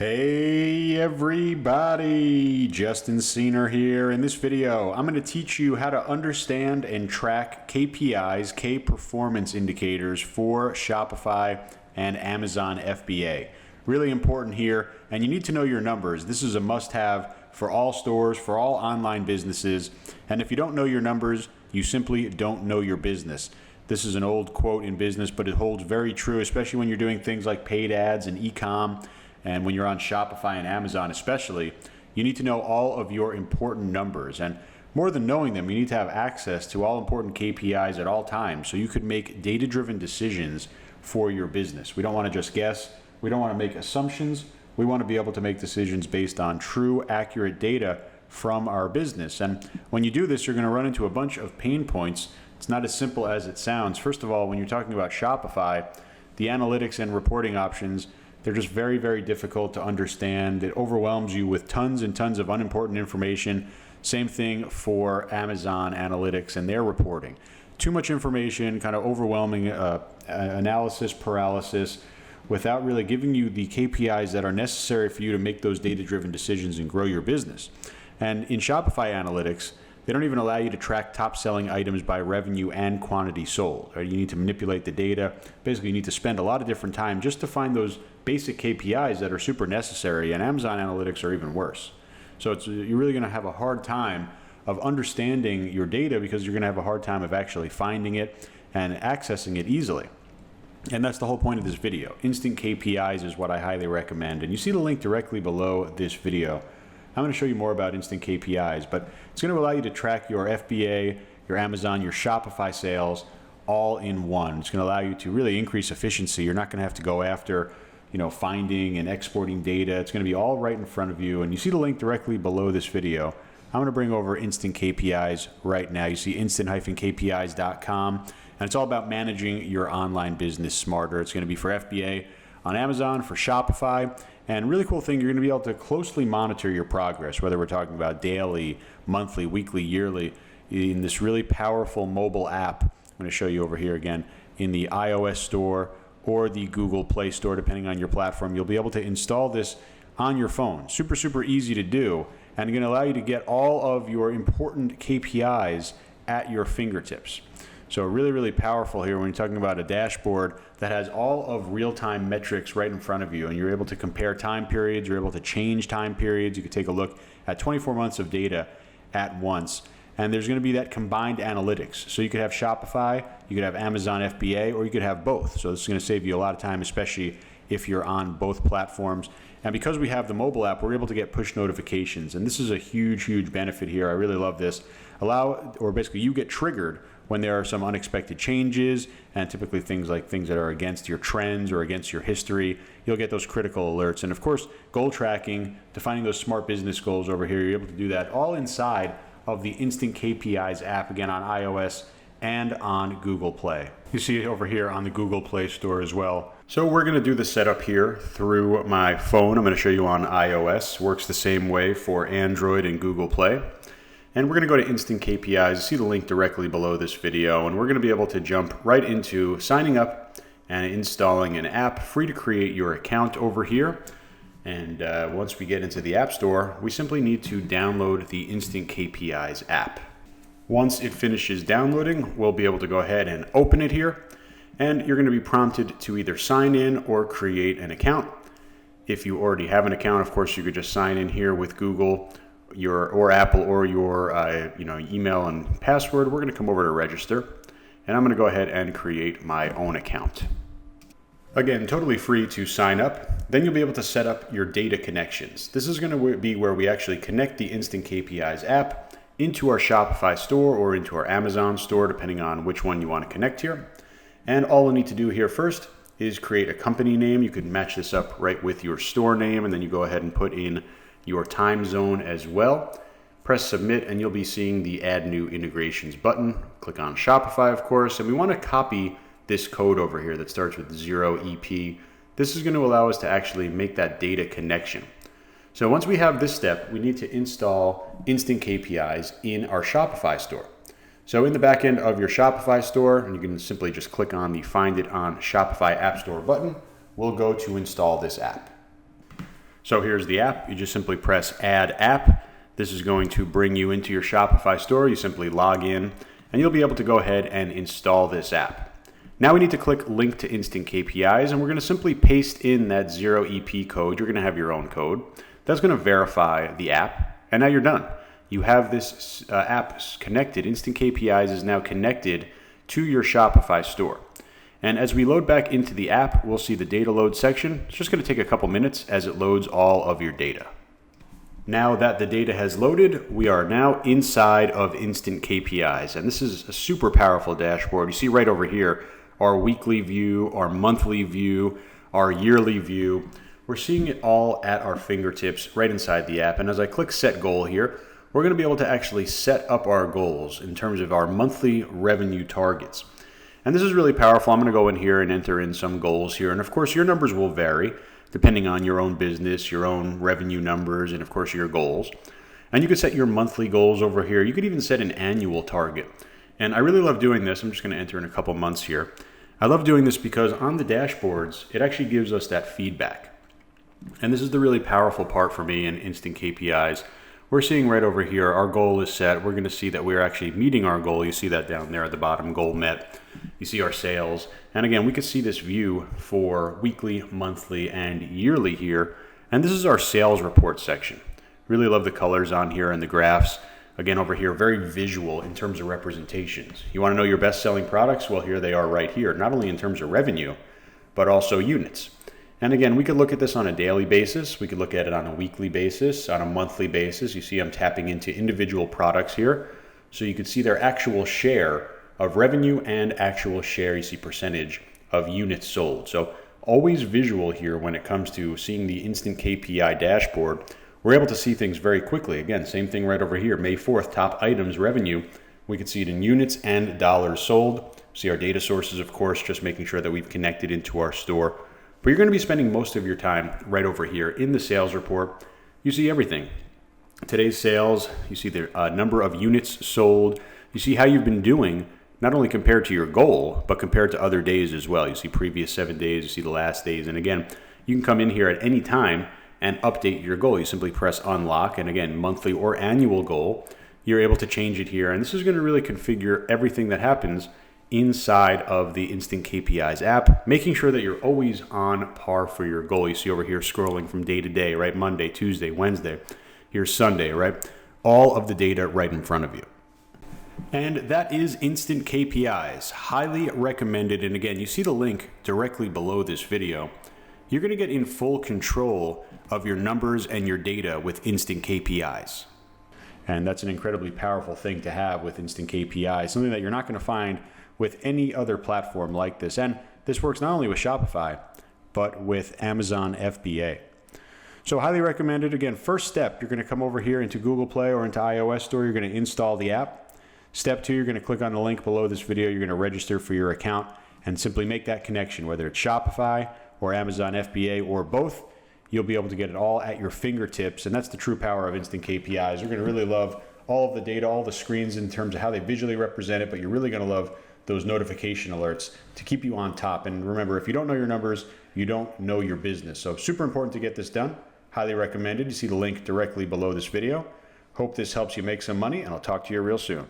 Hey everybody, Justin Siener here. In this video, I'm going to teach you how to understand and track KPIs, key performance indicators for Shopify and Amazon FBA. Really important here, and you need to know your numbers. This is a must-have for all stores, for all online businesses, and if you don't know your numbers, you simply don't know your business. This is an old quote in business, but it holds very true, especially when you're doing things like paid ads and e-com. And when you're on Shopify and Amazon especially, you need to know all of your important numbers. And more than knowing them, you need to have access to all important KPIs at all times so you could make data-driven decisions for your business. We don't want to just guess. We don't want to make assumptions. We want to be able to make decisions based on true, accurate data from our business. And when you do this, you're going to run into a bunch of pain points. It's not as simple as it sounds. First of all, when you're talking about Shopify, the analytics and reporting options, they're just very, very difficult to understand. It overwhelms you with tons and tons of unimportant information. Same thing for Amazon Analytics and their reporting. Too much information, kind of overwhelming analysis paralysis without really giving you the KPIs that are necessary for you to make those data-driven decisions and grow your business. And in Shopify Analytics, they don't even allow you to track top-selling items by revenue and quantity sold. Right? You need to manipulate the data. Basically, you need to spend a lot of different time just to find those basic KPIs that are super necessary, and Amazon Analytics are even worse. So you're really going to have a hard time of understanding your data because you're going to have a hard time of actually finding it and accessing it easily. And that's the whole point of this video. Instant KPIs is what I highly recommend. And you see the link directly below this video. I'm going to show you more about instant KPIs, but it's going to allow you to track your FBA, your Amazon, your Shopify sales all in one. It's going to allow you to really increase efficiency. You're not going to have to go after, finding and exporting data. It's going to be all right in front of you. And you see the link directly below this video. I'm going to bring over instant KPIs right now. You see instant-kpis.com, and it's all about managing your online business smarter. It's going to be for FBA on Amazon, for Shopify. And really cool thing, you're going to be able to closely monitor your progress, whether we're talking about daily, monthly, weekly, yearly, in this really powerful mobile app. I'm going to show you over here again in the iOS store or the Google Play Store, depending on your platform. You'll be able to install this on your phone. Super, super easy to do, and going to allow you to get all of your important KPIs at your fingertips. So really, really powerful here when you're talking about a dashboard that has all of real-time metrics right in front of you, and you're able to compare time periods, you're able to change time periods. You can take a look at 24 months of data at once. And there's going to be that combined analytics. So you could have Shopify, you could have Amazon FBA, or you could have both. So this is going to save you a lot of time, especially if you're on both platforms. And because we have the mobile app, we're able to get push notifications. And this is a huge, huge benefit here. I really love this. Basically you get triggered when there are some unexpected changes, and typically things that are against your trends or against your history. You'll get those critical alerts. And of course, goal tracking, defining those smart business goals over here, you're able to do that all inside of the Instant KPIs app, again on iOS and on Google Play. You see it over here on the Google Play Store as well. So we're going to do the setup here through my phone. I'm going to show you on iOS. Works the same way for Android and Google Play. And we're going to go to Instant KPIs. You see the link directly below this video, and we're going to be able to jump right into signing up and installing an app. Free to create your account over here. And once we get into the App Store, we simply need to download the Instant KPIs app. Once it finishes downloading, we'll be able to go ahead and open it here. And you're going to be prompted to either sign in or create an account. If you already have an account, of course, you could just sign in here with Google or Apple or your email and password. We're going to come over to register, and I'm going to go ahead and create my own account. Again, totally free to sign up. Then you'll be able to set up your data connections. This is going to be where we actually connect the Instant KPIs app into our Shopify store or into our Amazon store, depending on which one you want to connect here. And all we need to do here first is create a company name. You could match this up right with your store name, and then you go ahead and put in your time zone as well. Press submit, and you'll be seeing the add new integrations button. Click on Shopify, of course, and we want to copy this code over here that starts with 0EP. This is going to allow us to actually make that data connection. So once we have this step, we need to install Instant KPIs in our Shopify store. So in the back end of your Shopify store, and you can simply just click on the Find It on Shopify App Store button, we'll go to install this app. So here's the app. You just simply press Add App. This is going to bring you into your Shopify store. You simply log in and you'll be able to go ahead and install this app. Now we need to click Link to Instant KPIs, and we're going to simply paste in that 0EP code. You're going to have your own code. That's going to verify the app, and now you're done. You have this app connected. Instant KPIs is now connected to your Shopify store. And as we load back into the app, we'll see the data load section. It's just going to take a couple minutes as it loads all of your data. Now that the data has loaded, we are now inside of Instant KPIs. And this is a super powerful dashboard. You see right over here, our weekly view, our monthly view, our yearly view. We're seeing it all at our fingertips right inside the app. And as I click Set Goal here, we're going to be able to actually set up our goals in terms of our monthly revenue targets. And this is really powerful. I'm going to go in here and enter in some goals here. And of course, your numbers will vary depending on your own business, your own revenue numbers, and of course, your goals. And you can set your monthly goals over here. You could even set an annual target. And I really love doing this. I'm just going to enter in a couple months here. I love doing this because on the dashboards, it actually gives us that feedback. And this is the really powerful part for me in Instant KPIs. We're seeing right over here, our goal is set. We're going to see that we're actually meeting our goal. You see that down there at the bottom, goal met. You see our sales. And again, we can see this view for weekly, monthly, and yearly here. And this is our sales report section. Really love the colors on here and the graphs. Again, over here, very visual in terms of representations. You want to know your best-selling products? Well, here they are right here, not only in terms of revenue, but also units. And again, we could look at this on a daily basis. We could look at it on a weekly basis, on a monthly basis. You see I'm tapping into individual products here. So you can see their actual share of revenue and actual share, you see percentage of units sold. So always visual here when it comes to seeing the Instant KPI dashboard. We're able to see things very quickly. Again, same thing right over here. May 4th, top items revenue. We can see it in units and dollars sold. See our data sources, of course, just making sure that we've connected into our store. But you're going to be spending most of your time right over here in the sales report. You see everything. Today's sales, you see the number of units sold. You see how you've been doing, not only compared to your goal, but compared to other days as well. You see previous 7 days, you see the last days. And again, you can come in here at any time and update your goal. You simply press unlock, and again, monthly or annual goal, you're able to change it here. And this is going to really configure everything that happens inside of the Instant KPIs app, making sure that you're always on par for your goal. You see over here scrolling from day to day, right? Monday, Tuesday, Wednesday, here's Sunday, right? All of the data right in front of you. And that is Instant KPIs, highly recommended. And again, you see the link directly below this video. You're going to get in full control of your numbers and your data with Instant KPIs. And that's an incredibly powerful thing to have with Instant KPIs, something that you're not going to find with any other platform like this. And this works not only with Shopify, but with Amazon FBA. So highly recommended. Again, first step, you're going to come over here into Google Play or into iOS Store. You're going to install the app. Step 2, you're going to click on the link below this video. You're going to register for your account and simply make that connection, whether it's Shopify or Amazon FBA or both. You'll be able to get it all at your fingertips. And that's the true power of Instant KPIs. You're going to really love all of the data, all the screens in terms of how they visually represent it, but you're really going to love those notification alerts to keep you on top. And remember, if you don't know your numbers, you don't know your business. So super important to get this done. Highly recommended. You see the link directly below this video. Hope this helps you make some money, and I'll talk to you real soon.